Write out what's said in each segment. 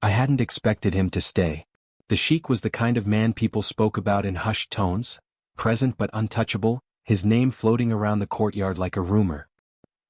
I hadn't expected him to stay. The Sheikh was the kind of man people spoke about in hushed tones, present but untouchable, his name floating around the courtyard like a rumor.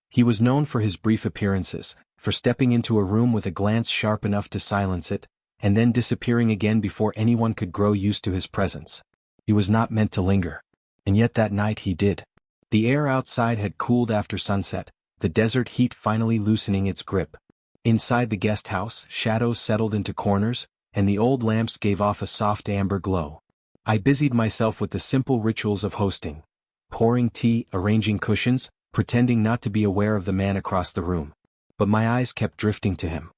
He was known for his brief appearances, for stepping into a room with a glance sharp enough to silence it, and then disappearing again before anyone could grow used to his presence. He was not meant to linger. And yet that night he did. The air outside had cooled after sunset, the desert heat finally loosening its grip. Inside the guest house, shadows settled into corners, and the old lamps gave off a soft amber glow. I busied myself with the simple rituals of hosting. Pouring tea, arranging cushions, pretending not to be aware of the man across the room. But my eyes kept drifting to him.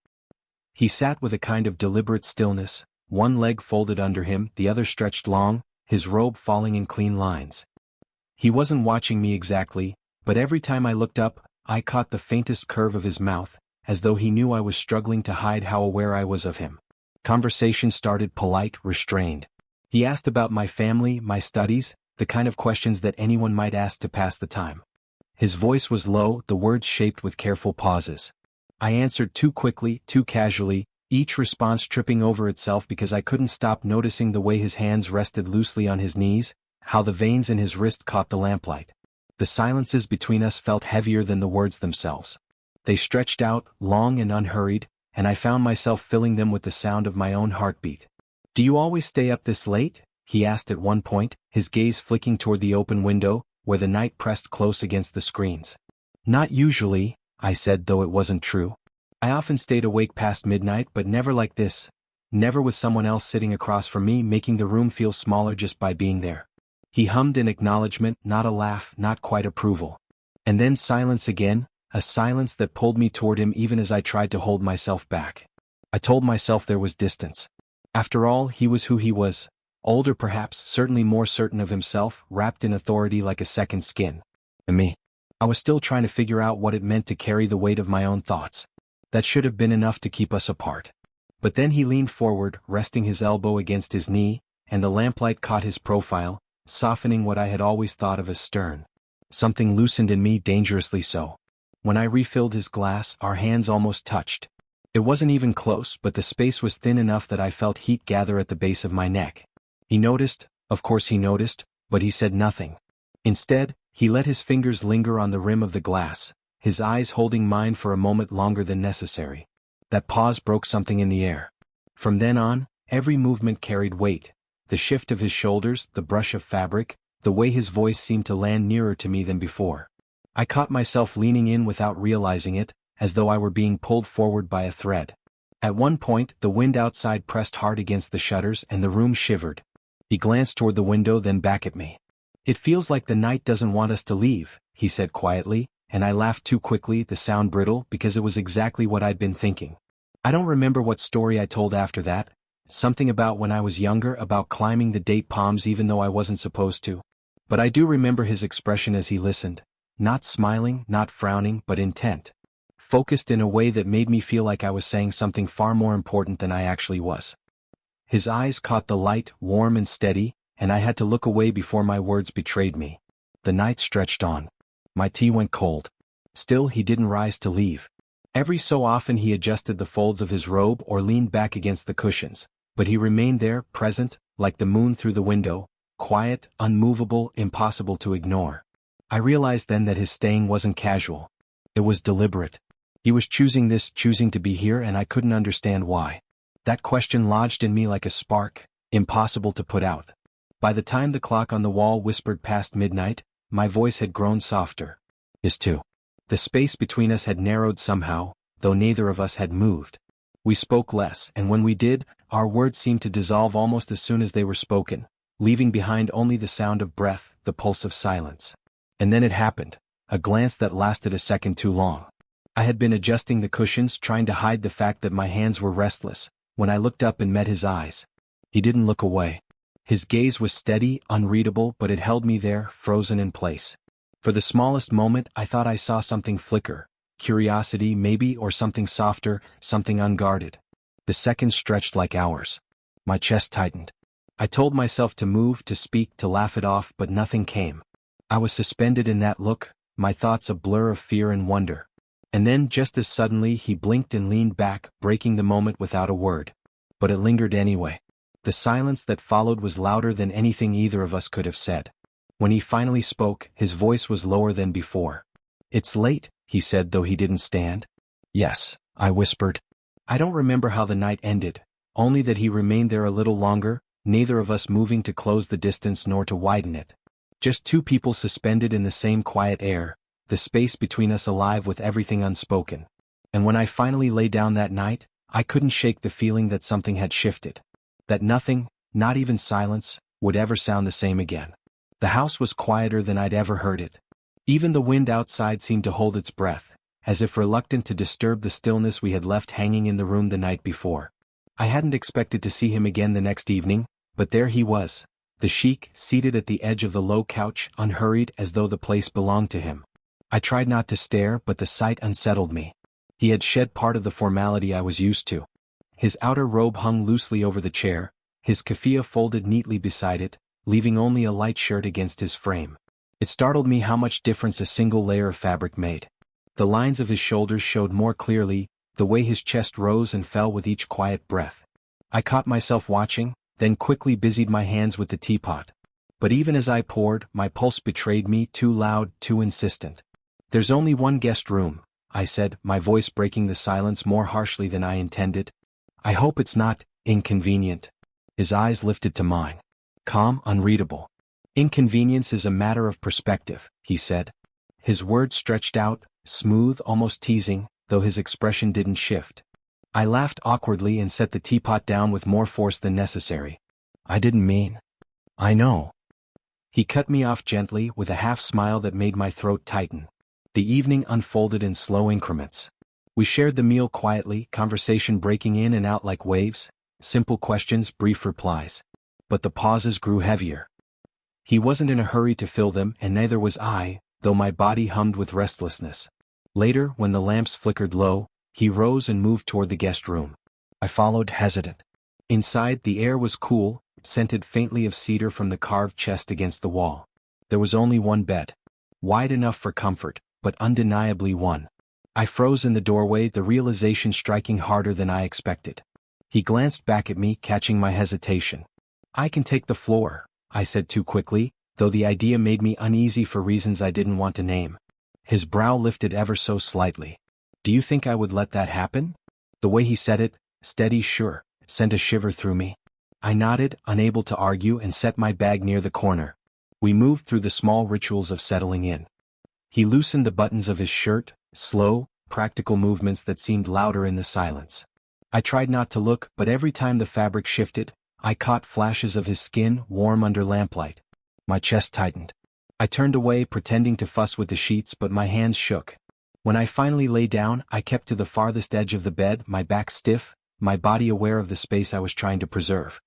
He sat with a kind of deliberate stillness, one leg folded under him, the other stretched long, his robe falling in clean lines. He wasn't watching me exactly, but every time I looked up, I caught the faintest curve of his mouth, as though he knew I was struggling to hide how aware I was of him. Conversation started polite, restrained. He asked about my family, my studies, the kind of questions that anyone might ask to pass the time. His voice was low, the words shaped with careful pauses. I answered too quickly, too casually, each response tripping over itself because I couldn't stop noticing the way his hands rested loosely on his knees, how the veins in his wrist caught the lamplight. The silences between us felt heavier than the words themselves. They stretched out, long and unhurried, and I found myself filling them with the sound of my own heartbeat. "Do you always stay up this late?" he asked at one point, his gaze flicking toward the open window, where the night pressed close against the screens. "Not usually," I said, though it wasn't true. "I often stayed awake past midnight, but never like this. Never with someone else sitting across from me, making the room feel smaller just by being there." He hummed in acknowledgement, not a laugh, not quite approval. And then silence again, a silence that pulled me toward him even as I tried to hold myself back. I told myself there was distance. After all, he was who he was. Older perhaps, certainly more certain of himself, wrapped in authority like a second skin. And me. I was still trying to figure out what it meant to carry the weight of my own thoughts. That should have been enough to keep us apart. But then he leaned forward, resting his elbow against his knee, and the lamplight caught his profile, softening what I had always thought of as stern. Something loosened in me, dangerously so. When I refilled his glass, our hands almost touched. It wasn't even close, but the space was thin enough that I felt heat gather at the base of my neck. He noticed, of course he noticed, but he said nothing. Instead, he let his fingers linger on the rim of the glass, his eyes holding mine for a moment longer than necessary. That pause broke something in the air. From then on, every movement carried weight. The shift of his shoulders, the brush of fabric, the way his voice seemed to land nearer to me than before. I caught myself leaning in without realizing it, as though I were being pulled forward by a thread. At one point, the wind outside pressed hard against the shutters and the room shivered. He glanced toward the window, then back at me. "It feels like the night doesn't want us to leave," he said quietly, and I laughed too quickly, the sound brittle, because it was exactly what I'd been thinking. I don't remember what story I told after that. Something about when I was younger, about climbing the date palms even though I wasn't supposed to. But I do remember his expression as he listened. Not smiling, not frowning, but intent. Focused in a way that made me feel like I was saying something far more important than I actually was. His eyes caught the light, warm and steady, and I had to look away before my words betrayed me. The night stretched on. My tea went cold. Still, he didn't rise to leave. Every so often he adjusted the folds of his robe or leaned back against the cushions, but he remained there, present, like the moon through the window, quiet, unmovable, impossible to ignore. I realized then that his staying wasn't casual. It was deliberate. He was choosing this, choosing to be here, and I couldn't understand why. That question lodged in me like a spark, impossible to put out. By the time the clock on the wall whispered past midnight, my voice had grown softer. His too. The space between us had narrowed somehow, though neither of us had moved. We spoke less, and when we did, our words seemed to dissolve almost as soon as they were spoken, leaving behind only the sound of breath, the pulse of silence. And then it happened, a glance that lasted a second too long. I had been adjusting the cushions, trying to hide the fact that my hands were restless, when I looked up and met his eyes. He didn't look away. His gaze was steady, unreadable, but it held me there, frozen in place. For the smallest moment, I thought I saw something flicker. Curiosity, maybe, or something softer, something unguarded. The seconds stretched like hours. My chest tightened. I told myself to move, to speak, to laugh it off, but nothing came. I was suspended in that look, my thoughts a blur of fear and wonder. And then just as suddenly he blinked and leaned back, breaking the moment without a word. But it lingered anyway. The silence that followed was louder than anything either of us could have said. When he finally spoke, his voice was lower than before. "It's late," he said, though he didn't stand. "Yes," I whispered. I don't remember how the night ended, only that he remained there a little longer, neither of us moving to close the distance nor to widen it. Just two people suspended in the same quiet air, the space between us alive with everything unspoken. And when I finally lay down that night, I couldn't shake the feeling that something had shifted. That nothing, not even silence, would ever sound the same again. The house was quieter than I'd ever heard it. Even the wind outside seemed to hold its breath, as if reluctant to disturb the stillness we had left hanging in the room the night before. I hadn't expected to see him again the next evening, but there he was, the Sheikh, seated at the edge of the low couch, unhurried as though the place belonged to him. I tried not to stare, but the sight unsettled me. He had shed part of the formality I was used to. His outer robe hung loosely over the chair, his keffiyeh folded neatly beside it, leaving only a light shirt against his frame. It startled me how much difference a single layer of fabric made. The lines of his shoulders showed more clearly, the way his chest rose and fell with each quiet breath. I caught myself watching, then quickly busied my hands with the teapot. But even as I poured, my pulse betrayed me, too loud, too insistent. "There's only one guest room," I said, my voice breaking the silence more harshly than I intended. "I hope it's not inconvenient." His eyes lifted to mine. Calm, unreadable. "Inconvenience is a matter of perspective," he said. His words stretched out, smooth, almost teasing, though his expression didn't shift. I laughed awkwardly and set the teapot down with more force than necessary. "I didn't mean." "I know." He cut me off gently with a half-smile that made my throat tighten. The evening unfolded in slow increments. We shared the meal quietly, conversation breaking in and out like waves, simple questions, brief replies. But the pauses grew heavier. He wasn't in a hurry to fill them, and neither was I, though my body hummed with restlessness. Later, when the lamps flickered low, he rose and moved toward the guest room. I followed, hesitant. Inside, the air was cool, scented faintly of cedar from the carved chest against the wall. There was only one bed. Wide enough for comfort, but undeniably one. I froze in the doorway, the realization striking harder than I expected. He glanced back at me, catching my hesitation. "I can take the floor," I said too quickly, though the idea made me uneasy for reasons I didn't want to name. His brow lifted ever so slightly. "Do you think I would let that happen?" The way he said it, steady, sure, sent a shiver through me. I nodded, unable to argue, and set my bag near the corner. We moved through the small rituals of settling in. He loosened the buttons of his shirt, slow, practical movements that seemed louder in the silence. I tried not to look, but every time the fabric shifted, I caught flashes of his skin, warm under lamplight. My chest tightened. I turned away, pretending to fuss with the sheets, but my hands shook. When I finally lay down, I kept to the farthest edge of the bed, my back stiff, my body aware of the space I was trying to preserve.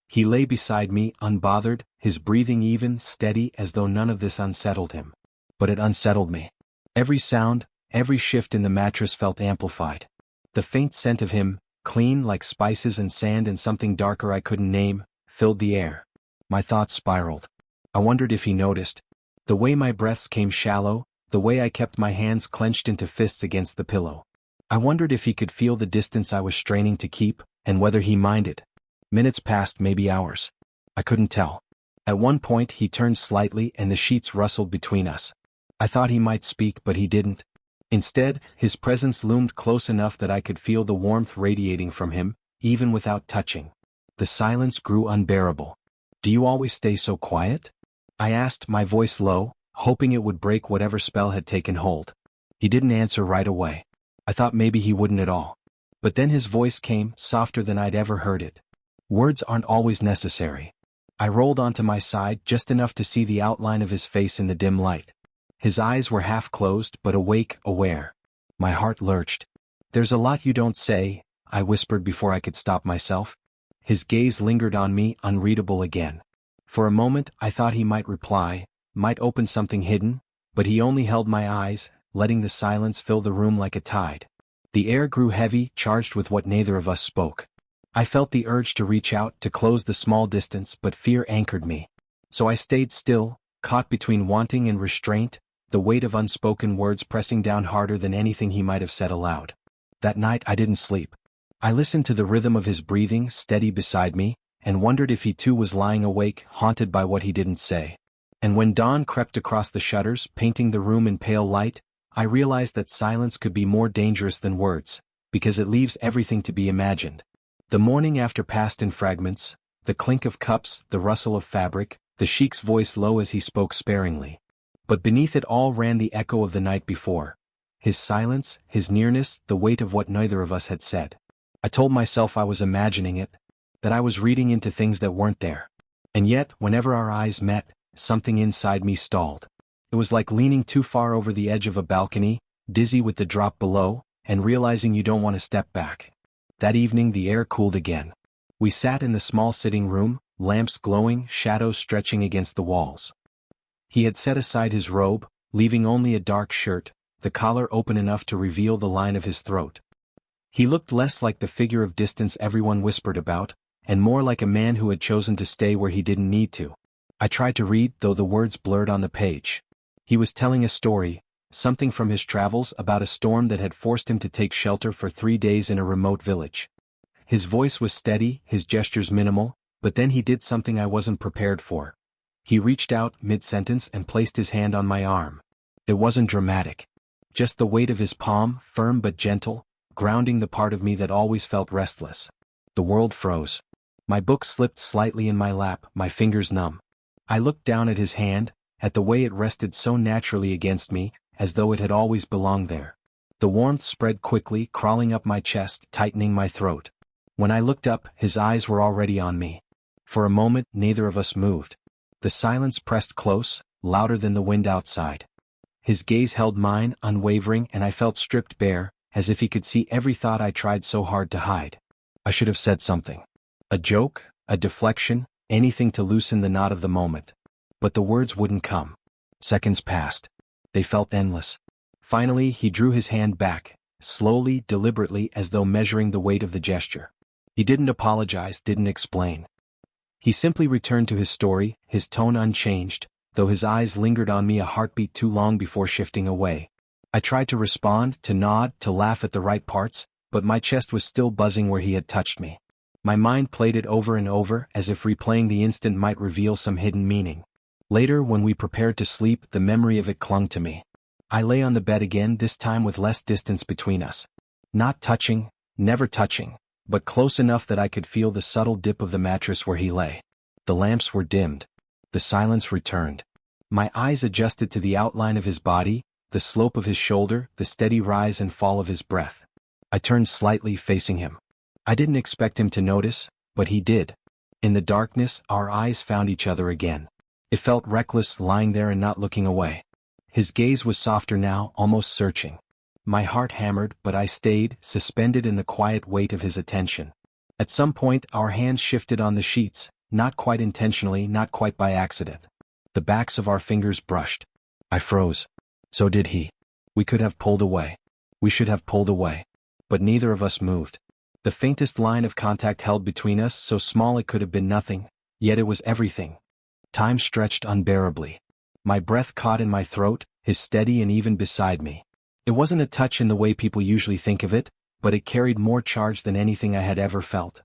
He lay beside me, unbothered, his breathing even, steady, as though none of this unsettled him. But it unsettled me. Every sound, every shift in the mattress felt amplified. The faint scent of him, clean like spices and sand and something darker I couldn't name, filled the air. My thoughts spiraled. I wondered if he noticed. The way my breaths came shallow, the way I kept my hands clenched into fists against the pillow. I wondered if he could feel the distance I was straining to keep, and whether he minded. Minutes passed, maybe hours. I couldn't tell. At one point he turned slightly and the sheets rustled between us. I thought he might speak, but he didn't. Instead, his presence loomed close enough that I could feel the warmth radiating from him, even without touching. The silence grew unbearable. "Do you always stay so quiet?" I asked, my voice low, hoping it would break whatever spell had taken hold. He didn't answer right away. I thought maybe he wouldn't at all. But then his voice came, softer than I'd ever heard it. "Words aren't always necessary." I rolled onto my side just enough to see the outline of his face in the dim light. His eyes were half closed, but awake, aware. My heart lurched. "There's a lot you don't say," I whispered before I could stop myself. His gaze lingered on me, unreadable again. For a moment I thought he might reply, might open something hidden, but he only held my eyes, letting the silence fill the room like a tide. The air grew heavy, charged with what neither of us spoke. I felt the urge to reach out, to close the small distance, but fear anchored me. So I stayed still, caught between wanting and restraint, the weight of unspoken words pressing down harder than anything he might have said aloud. That night I didn't sleep. I listened to the rhythm of his breathing steady beside me, and wondered if he too was lying awake, haunted by what he didn't say. And when dawn crept across the shutters, painting the room in pale light, I realized that silence could be more dangerous than words, because it leaves everything to be imagined. The morning after passed in fragments, the clink of cups, the rustle of fabric, the Sheikh's voice low as he spoke sparingly. But beneath it all ran the echo of the night before. His silence, his nearness, the weight of what neither of us had said. I told myself I was imagining it, that I was reading into things that weren't there. And yet, whenever our eyes met, something inside me stalled. It was like leaning too far over the edge of a balcony, dizzy with the drop below, and realizing you don't want to step back. That evening the air cooled again. We sat in the small sitting room, lamps glowing, shadows stretching against the walls. He had set aside his robe, leaving only a dark shirt, the collar open enough to reveal the line of his throat. He looked less like the figure of distance everyone whispered about, and more like a man who had chosen to stay where he didn't need to. I tried to read, though the words blurred on the page. He was telling a story, something from his travels, about a storm that had forced him to take shelter for 3 days in a remote village. His voice was steady, his gestures minimal, but then he did something I wasn't prepared for. He reached out mid-sentence and placed his hand on my arm. It wasn't dramatic. Just the weight of his palm, firm but gentle, grounding the part of me that always felt restless. The world froze. My book slipped slightly in my lap, my fingers numb. I looked down at his hand, at the way it rested so naturally against me, as though it had always belonged there. The warmth spread quickly, crawling up my chest, tightening my throat. When I looked up, his eyes were already on me. For a moment, neither of us moved. The silence pressed close, louder than the wind outside. His gaze held mine, unwavering, and I felt stripped bare, as if he could see every thought I tried so hard to hide. I should have said something. A joke, a deflection, anything to loosen the knot of the moment. But the words wouldn't come. Seconds passed. They felt endless. Finally, he drew his hand back, slowly, deliberately, as though measuring the weight of the gesture. He didn't apologize, didn't explain. He simply returned to his story, his tone unchanged, though his eyes lingered on me a heartbeat too long before shifting away. I tried to respond, to nod, to laugh at the right parts, but my chest was still buzzing where he had touched me. My mind played it over and over, as if replaying the instant might reveal some hidden meaning. Later, when we prepared to sleep, the memory of it clung to me. I lay on the bed again, this time with less distance between us. Not touching, never touching, but close enough that I could feel the subtle dip of the mattress where he lay. The lamps were dimmed. The silence returned. My eyes adjusted to the outline of his body, the slope of his shoulder, the steady rise and fall of his breath. I turned slightly, facing him. I didn't expect him to notice, but he did. In the darkness, our eyes found each other again. It felt reckless, lying there and not looking away. His gaze was softer now, almost searching. My heart hammered, but I stayed, suspended in the quiet weight of his attention. At some point, our hands shifted on the sheets, not quite intentionally, not quite by accident. The backs of our fingers brushed. I froze. So did he. We could have pulled away. We should have pulled away. But neither of us moved. The faintest line of contact held between us, so small it could have been nothing, yet it was everything. Time stretched unbearably. My breath caught in my throat, his steady and even beside me. It wasn't a touch in the way people usually think of it, but it carried more charge than anything I had ever felt.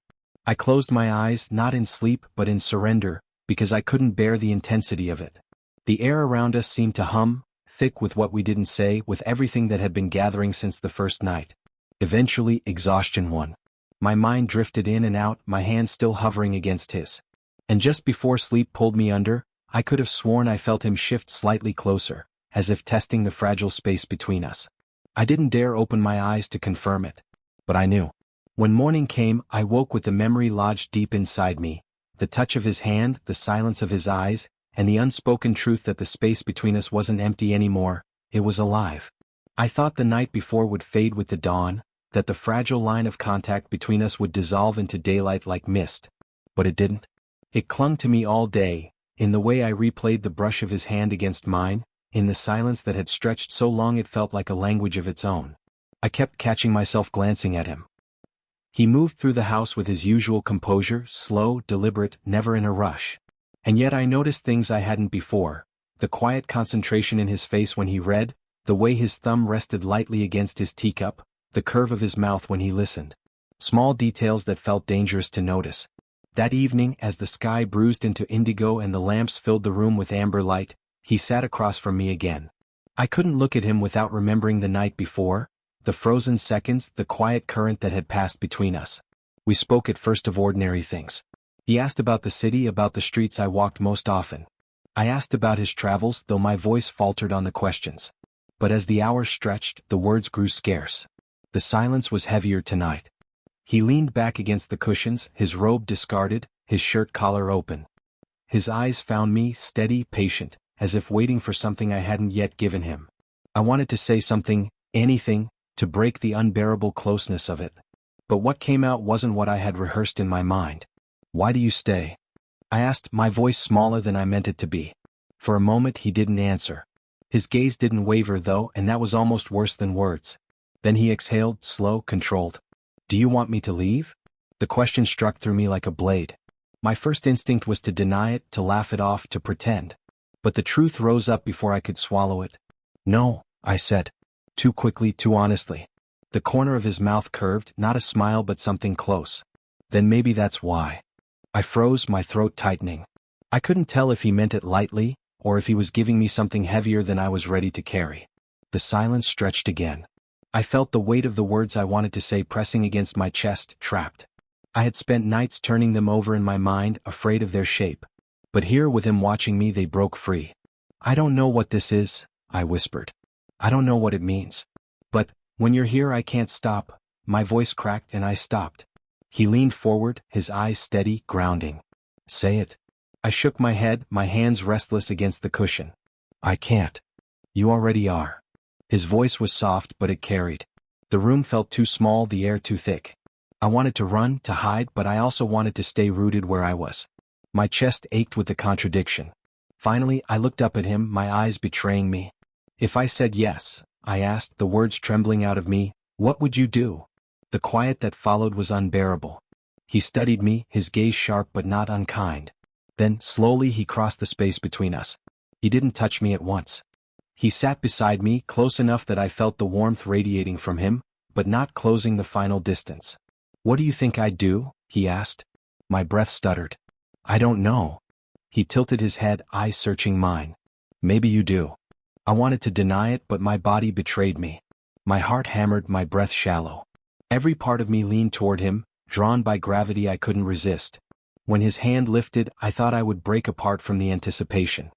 I closed my eyes, not in sleep but in surrender, because I couldn't bear the intensity of it. The air around us seemed to hum, thick with what we didn't say, with everything that had been gathering since the first night. Eventually, exhaustion won. My mind drifted in and out, my hand still hovering against his. And just before sleep pulled me under, I could have sworn I felt him shift slightly closer, as if testing the fragile space between us. I didn't dare open my eyes to confirm it. But I knew. When morning came, I woke with the memory lodged deep inside me, the touch of his hand, the silence of his eyes, and the unspoken truth that the space between us wasn't empty anymore, it was alive. I thought the night before would fade with the dawn, that the fragile line of contact between us would dissolve into daylight like mist. But it didn't. It clung to me all day, in the way I replayed the brush of his hand against mine, in the silence that had stretched so long it felt like a language of its own. I kept catching myself glancing at him. He moved through the house with his usual composure, slow, deliberate, never in a rush. And yet I noticed things I hadn't before, The quiet concentration in his face when he read, the way his thumb rested lightly against his teacup, the curve of his mouth when he listened. Small details that felt dangerous to notice. That evening, as the sky bruised into indigo and the lamps filled the room with amber light, he sat across from me again. I couldn't look at him without remembering the night before, the frozen seconds, the quiet current that had passed between us. We spoke at first of ordinary things. He asked about the city, about the streets I walked most often. I asked about his travels, though my voice faltered on the questions. But as the hours stretched, the words grew scarce. The silence was heavier tonight. He leaned back against the cushions, his robe discarded, his shirt collar open. His eyes found me, steady, patient, as if waiting for something I hadn't yet given him. I wanted to say something, anything, to break the unbearable closeness of it. But what came out wasn't what I had rehearsed in my mind. "Why do you stay?" I asked, my voice smaller than I meant it to be. For a moment he didn't answer. His gaze didn't waver though, and that was almost worse than words. Then he exhaled, slow, controlled. "Do you want me to leave?" The question struck through me like a blade. My first instinct was to deny it, to laugh it off, to pretend. But the truth rose up before I could swallow it. "No," I said. Too quickly, too honestly. The corner of his mouth curved, not a smile but something close. "Then maybe that's why." I froze, my throat tightening. I couldn't tell if he meant it lightly, or if he was giving me something heavier than I was ready to carry. The silence stretched again. I felt the weight of the words I wanted to say pressing against my chest, trapped. I had spent nights turning them over in my mind, afraid of their shape. But here, with him watching me, they broke free. "I don't know what this is," I whispered. "I don't know what it means. But, when you're here I can't stop." My voice cracked and I stopped. He leaned forward, his eyes steady, grounding. "Say it." I shook my head, my hands restless against the cushion. "I can't." "You already are." His voice was soft, but it carried. The room felt too small, the air too thick. I wanted to run, to hide, but I also wanted to stay rooted where I was. My chest ached with the contradiction. Finally, I looked up at him, my eyes betraying me. "If I said yes," I asked, the words trembling out of me, "what would you do?" The quiet that followed was unbearable. He studied me, his gaze sharp but not unkind. Then, slowly, he crossed the space between us. He didn't touch me at once. He sat beside me, close enough that I felt the warmth radiating from him, but not closing the final distance. "What do you think I'd do?" he asked. My breath stuttered. "I don't know." He tilted his head, eyes searching mine. "Maybe you do." I wanted to deny it, but my body betrayed me. My heart hammered, my breath shallow. Every part of me leaned toward him, drawn by gravity I couldn't resist. When his hand lifted, I thought I would break apart from the anticipation.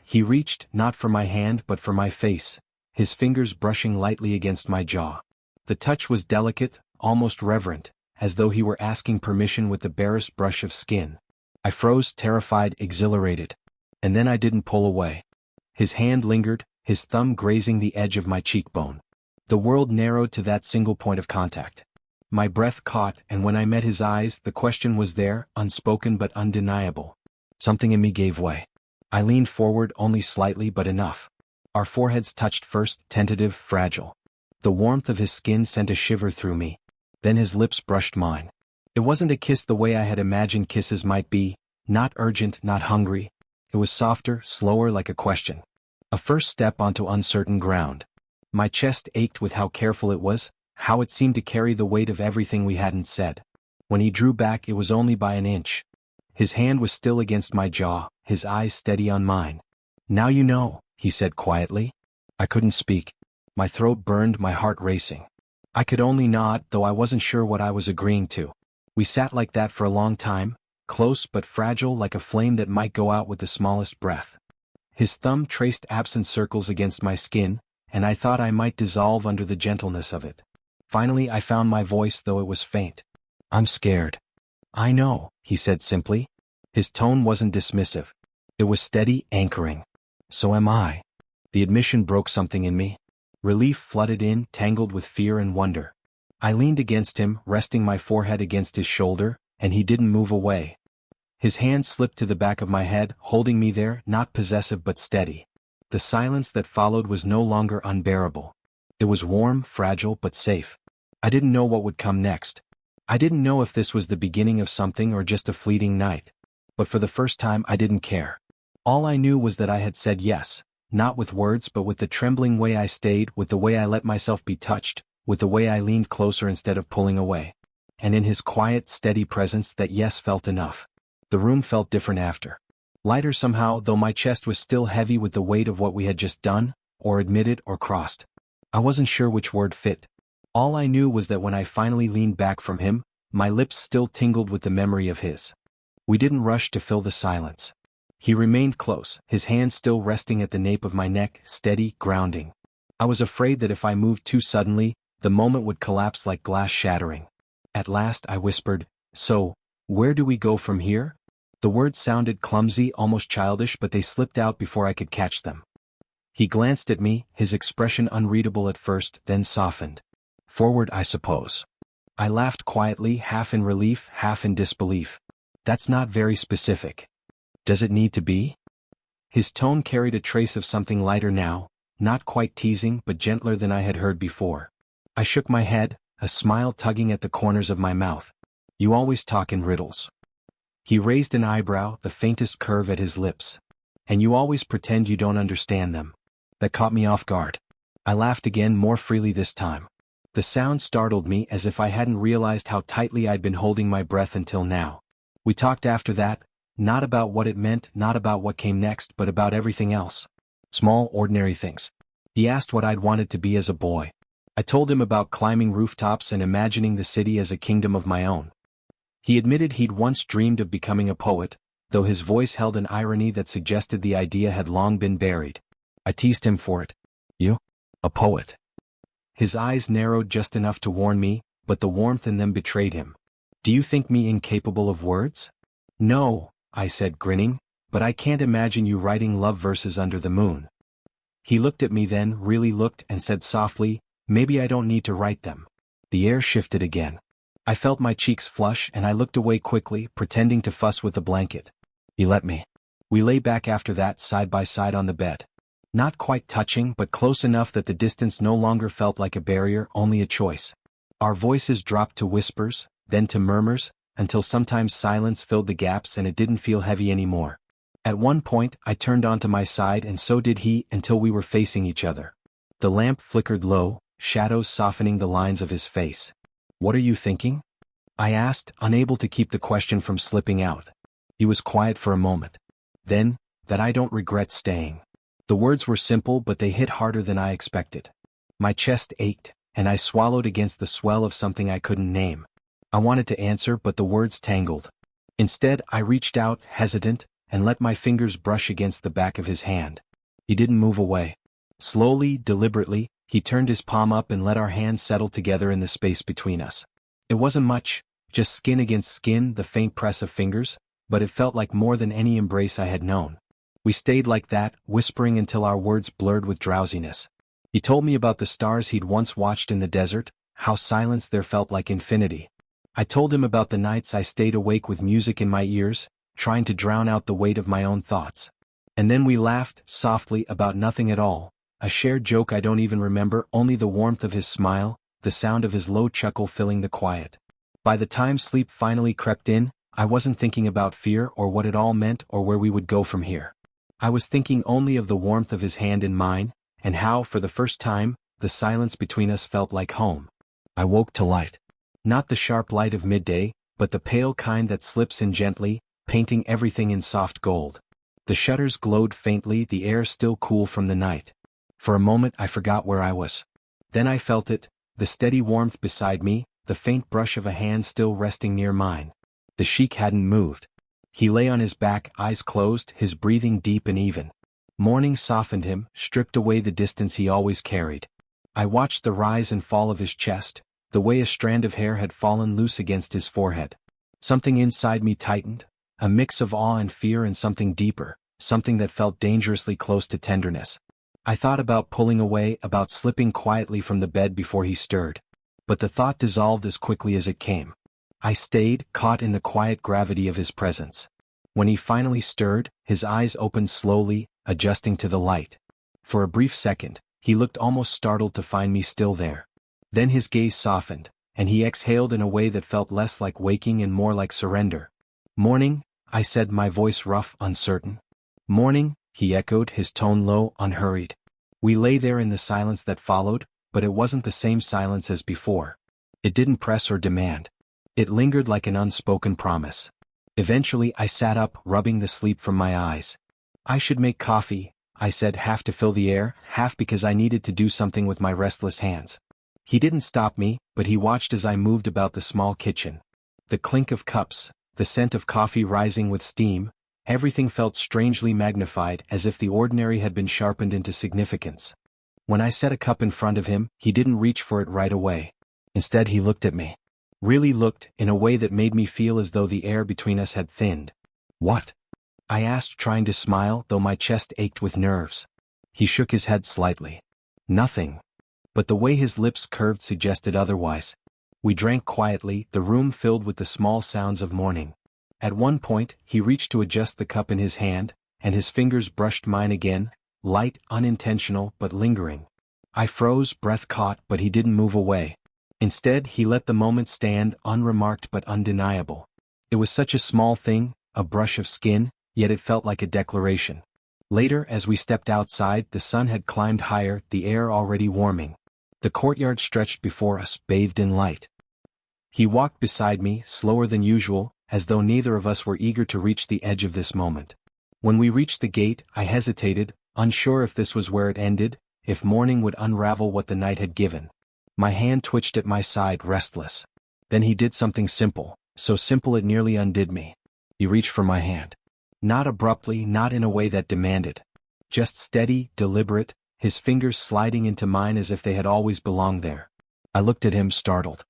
He reached, not for my hand but for my face, his fingers brushing lightly against my jaw. The touch was delicate, almost reverent, as though he were asking permission with the barest brush of skin. I froze, terrified, exhilarated. And then I didn't pull away. His hand lingered, his thumb grazing the edge of my cheekbone. The world narrowed to that single point of contact. My breath caught, and when I met his eyes, the question was there, unspoken but undeniable. Something in me gave way. I leaned forward, only slightly but enough. Our foreheads touched first, tentative, fragile. The warmth of his skin sent a shiver through me. Then his lips brushed mine. It wasn't a kiss the way I had imagined kisses might be, not urgent, not hungry. It was softer, slower, like a question. A first step onto uncertain ground. My chest ached with how careful it was, how it seemed to carry the weight of everything we hadn't said. When he drew back, it was only by an inch. His hand was still against my jaw, his eyes steady on mine. "Now you know," he said quietly. I couldn't speak. My throat burned, my heart racing. I could only nod, though I wasn't sure what I was agreeing to. We sat like that for a long time, close but fragile, like a flame that might go out with the smallest breath. His thumb traced absent circles against my skin, and I thought I might dissolve under the gentleness of it. Finally I found my voice, though it was faint. "I'm scared." "I know," he said simply. His tone wasn't dismissive. It was steady, anchoring. "So am I." The admission broke something in me. Relief flooded in, tangled with fear and wonder. I leaned against him, resting my forehead against his shoulder, and he didn't move away. His hand slipped to the back of my head, holding me there, not possessive but steady. The silence that followed was no longer unbearable. It was warm, fragile, but safe. I didn't know what would come next. I didn't know if this was the beginning of something or just a fleeting night. But for the first time I didn't care. All I knew was that I had said yes, not with words but with the trembling way I stayed, with the way I let myself be touched, with the way I leaned closer instead of pulling away. And in his quiet, steady presence that yes felt enough. The room felt different after. Lighter somehow, though my chest was still heavy with the weight of what we had just done, or admitted or crossed. I wasn't sure which word fit. All I knew was that when I finally leaned back from him, my lips still tingled with the memory of his. We didn't rush to fill the silence. He remained close, his hand still resting at the nape of my neck, steady, grounding. I was afraid that if I moved too suddenly, the moment would collapse like glass shattering. At last I whispered, "So, where do we go from here?" The words sounded clumsy, almost childish, but they slipped out before I could catch them. He glanced at me, his expression unreadable at first, then softened. "Forward, I suppose." I laughed quietly, half in relief, half in disbelief. "That's not very specific. Does it need to be?" His tone carried a trace of something lighter now, not quite teasing but gentler than I had heard before. I shook my head, a smile tugging at the corners of my mouth. "You always talk in riddles." He raised an eyebrow, the faintest curve at his lips. "And you always pretend you don't understand them." That caught me off guard. I laughed again, more freely this time. The sound startled me, as if I hadn't realized how tightly I'd been holding my breath until now. We talked after that, not about what it meant, not about what came next, but about everything else. Small, ordinary things. He asked what I'd wanted to be as a boy. I told him about climbing rooftops and imagining the city as a kingdom of my own. He admitted he'd once dreamed of becoming a poet, though his voice held an irony that suggested the idea had long been buried. I teased him for it. "You? A poet?" His eyes narrowed just enough to warn me, but the warmth in them betrayed him. "Do you think me incapable of words?" "No," I said, grinning, "but I can't imagine you writing love verses under the moon." He looked at me then, really looked, and said softly, "Maybe I don't need to write them." The air shifted again. I felt my cheeks flush and I looked away quickly, pretending to fuss with the blanket. He let me. We lay back after that, side by side on the bed. Not quite touching, but close enough that the distance no longer felt like a barrier, only a choice. Our voices dropped to whispers, then to murmurs, until sometimes silence filled the gaps and it didn't feel heavy anymore. At one point, I turned onto my side and so did he, until we were facing each other. The lamp flickered low, shadows softening the lines of his face. "What are you thinking?" I asked, unable to keep the question from slipping out. He was quiet for a moment. Then, "That I don't regret staying." The words were simple, but they hit harder than I expected. My chest ached, and I swallowed against the swell of something I couldn't name. I wanted to answer, but the words tangled. Instead, I reached out, hesitant, and let my fingers brush against the back of his hand. He didn't move away. Slowly, deliberately, he turned his palm up and let our hands settle together in the space between us. It wasn't much, just skin against skin, the faint press of fingers, but it felt like more than any embrace I had known. We stayed like that, whispering until our words blurred with drowsiness. He told me about the stars he'd once watched in the desert, how silence there felt like infinity. I told him about the nights I stayed awake with music in my ears, trying to drown out the weight of my own thoughts. And then we laughed, softly, about nothing at all, a shared joke I don't even remember, only the warmth of his smile, the sound of his low chuckle filling the quiet. By the time sleep finally crept in, I wasn't thinking about fear or what it all meant or where we would go from here. I was thinking only of the warmth of his hand in mine, and how, for the first time, the silence between us felt like home. I woke to light. Not the sharp light of midday, but the pale kind that slips in gently, painting everything in soft gold. The shutters glowed faintly, the air still cool from the night. For a moment I forgot where I was. Then I felt it, the steady warmth beside me, the faint brush of a hand still resting near mine. The Sheikh hadn't moved. He lay on his back, eyes closed, his breathing deep and even. Morning softened him, stripped away the distance he always carried. I watched the rise and fall of his chest, the way a strand of hair had fallen loose against his forehead. Something inside me tightened, a mix of awe and fear, and something deeper, something that felt dangerously close to tenderness. I thought about pulling away, about slipping quietly from the bed before he stirred. But the thought dissolved as quickly as it came. I stayed, caught in the quiet gravity of his presence. When he finally stirred, his eyes opened slowly, adjusting to the light. For a brief second, he looked almost startled to find me still there. Then his gaze softened, and he exhaled in a way that felt less like waking and more like surrender. "Morning," I said, my voice rough, uncertain. Morning, he echoed, his tone low, unhurried. We lay there in the silence that followed, but it wasn't the same silence as before. It didn't press or demand. It lingered like an unspoken promise. Eventually I sat up, rubbing the sleep from my eyes. I should make coffee, I said, half to fill the air, half because I needed to do something with my restless hands. He didn't stop me, but he watched as I moved about the small kitchen. The clink of cups, the scent of coffee rising with steam, everything felt strangely magnified, as if the ordinary had been sharpened into significance. When I set a cup in front of him, he didn't reach for it right away. Instead he looked at me. Really looked, in a way that made me feel as though the air between us had thinned. What? I asked, trying to smile, though my chest ached with nerves. He shook his head slightly. Nothing. But the way his lips curved suggested otherwise. We drank quietly, the room filled with the small sounds of morning. At one point, he reached to adjust the cup in his hand, and his fingers brushed mine again, light, unintentional, but lingering. I froze, breath caught, but he didn't move away. Instead, he let the moment stand, unremarked but undeniable. It was such a small thing, a brush of skin, yet it felt like a declaration. Later, as we stepped outside, the sun had climbed higher, the air already warming. The courtyard stretched before us, bathed in light. He walked beside me, slower than usual, as though neither of us were eager to reach the edge of this moment. When we reached the gate, I hesitated, unsure if this was where it ended, if morning would unravel what the night had given. My hand twitched at my side, restless. Then he did something simple, so simple it nearly undid me. He reached for my hand. Not abruptly, not in a way that demanded. Just steady, deliberate, his fingers sliding into mine as if they had always belonged there. I looked at him, startled.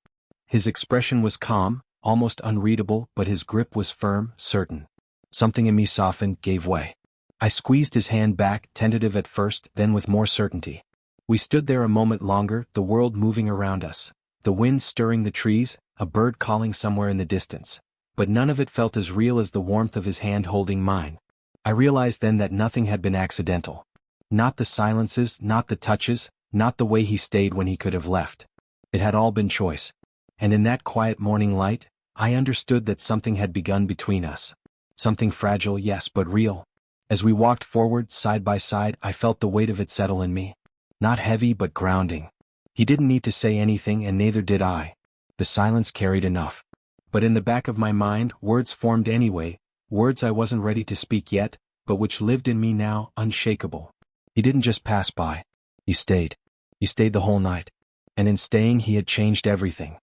His expression was calm, almost unreadable, but his grip was firm, certain. Something in me softened, gave way. I squeezed his hand back, tentative at first, then with more certainty. We stood there a moment longer, the world moving around us, the wind stirring the trees, a bird calling somewhere in the distance. But none of it felt as real as the warmth of his hand holding mine. I realized then that nothing had been accidental. Not the silences, not the touches, not the way he stayed when he could have left. It had all been choice. And in that quiet morning light, I understood that something had begun between us. Something fragile, yes, but real. As we walked forward, side by side, I felt the weight of it settle in me. Not heavy, but grounding. He didn't need to say anything, and neither did I. The silence carried enough. But in the back of my mind, words formed anyway, words I wasn't ready to speak yet, but which lived in me now, unshakable. He didn't just pass by. He stayed. He stayed the whole night. And in staying he had changed everything.